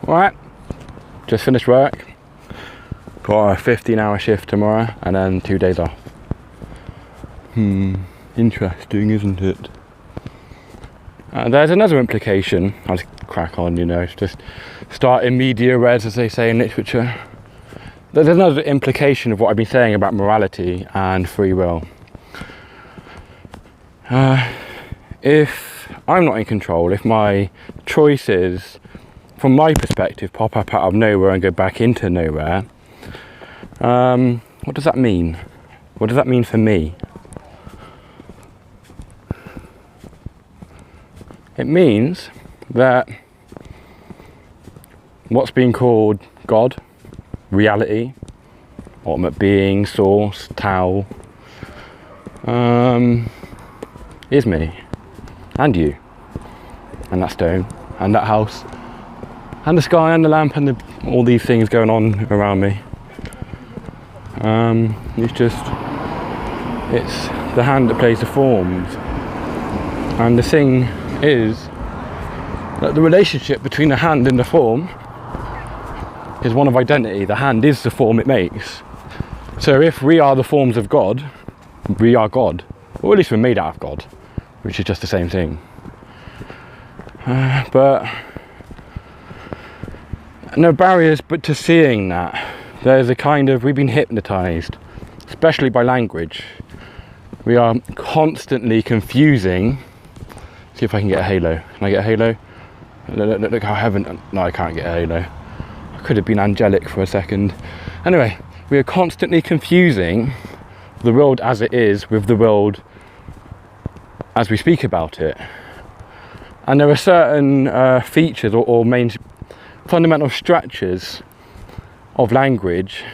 Alright, just finished work. Got a 15-hour shift tomorrow and then 2 days off. Interesting, isn't it? There's another implication. I'll just crack on, it's just start in media res, as they say in literature. There's another implication of what I've been saying about morality and free will. If I'm not in control, if my choices, from my perspective, pop up out of nowhere and go back into nowhere, what does that mean? What does that mean for me? It means that what's being called God, reality, ultimate being, source, Tao, is me, and you, and that stone, and that house, and the sky, and the lamp, and all these things going on around me. It's the hand that plays the forms, and the thing is that the relationship between the hand and the form is one of identity. The hand is the form it makes. So if we are the forms of God, we are God, or at least we're made out of God, which is just the same thing. But no barriers but to seeing that. There's a kind of, we've been hypnotized, especially by language. We are constantly confusing. See if I can get a halo. Can I get a halo? Look how heaven. No, I can't get a halo. I could have been angelic for a second. Anyway, we are constantly confusing the world as it is with the world as we speak about it. And there are certain features or main fundamental structures of language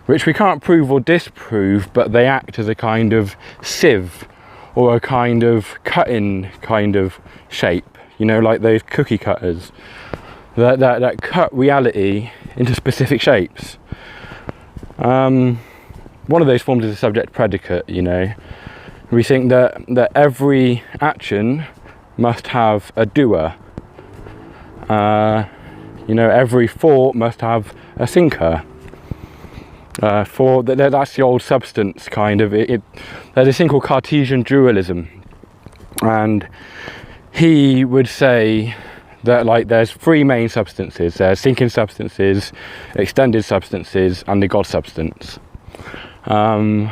which we can't prove or disprove, but they act as a kind of sieve or a kind of cutting kind of shape, like those cookie cutters that cut reality into specific shapes. One of those forms is a subject predicate. We think that every action must have a doer. Every thought must have a thinker. That's the old substance kind of. There's this thing called Cartesian dualism, and he would say that there's three main substances. There's thinking substances, extended substances, and the God substance. And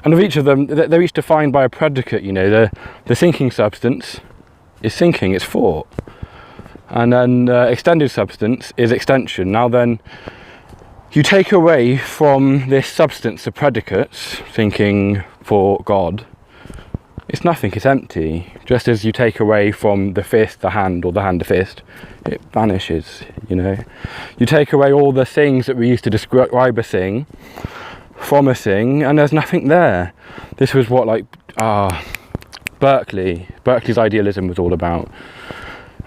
of each of them, they're each defined by a predicate. The thinking substance is thinking, it's thought. And then extended substance is extension. Now then, you take away from this substance the predicates, thinking for God, it's nothing, it's empty. Just as you take away from the fist the hand, or the hand the fist, it vanishes, You take away all the things that we used to describe a thing from a thing, and there's nothing there. This was what Berkeley's idealism was all about.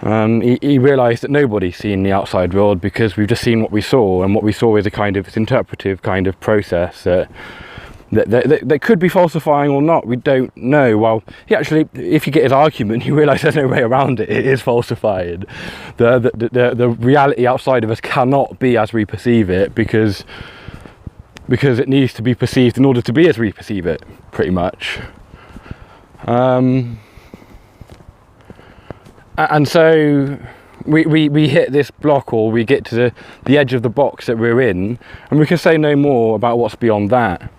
He realised that nobody's seen the outside world because we've just seen what we saw, and what we saw is a kind of interpretive kind of process that could be falsifying or not. We don't know. Well, if you get his argument, you realise there's no way around it. It is falsified. The reality outside of us cannot be as we perceive it because it needs to be perceived in order to be as we perceive it, pretty much. And so we hit this block, or we get to the edge of the box that we're in, and we can say no more about what's beyond that.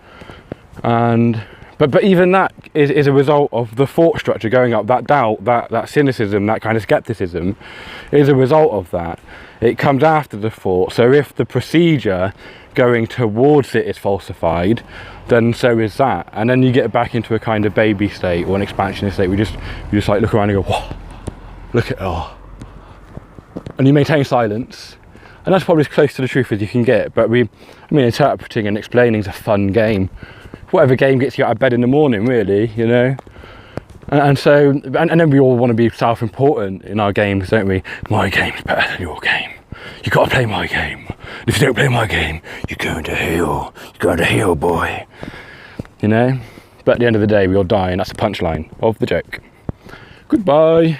But even that is a result of the thought structure going up. That doubt, that cynicism, that kind of skepticism is a result of that. It comes after the thought. So if the procedure going towards it is falsified, then so is that. And then you get back into a kind of baby state or an expansionist state. You just look around and go, whoa. Look at and you maintain silence, and that's probably as close to the truth as you can get. But interpreting and explaining is a fun game. Whatever game gets you out of bed in the morning, really, And then we all want to be self-important in our games, don't we? My game's better than your game. You got to play my game. If you don't play my game, you're going to hell. You're going to hell, boy. But at the end of the day, we all die, and that's the punchline of the joke. Goodbye.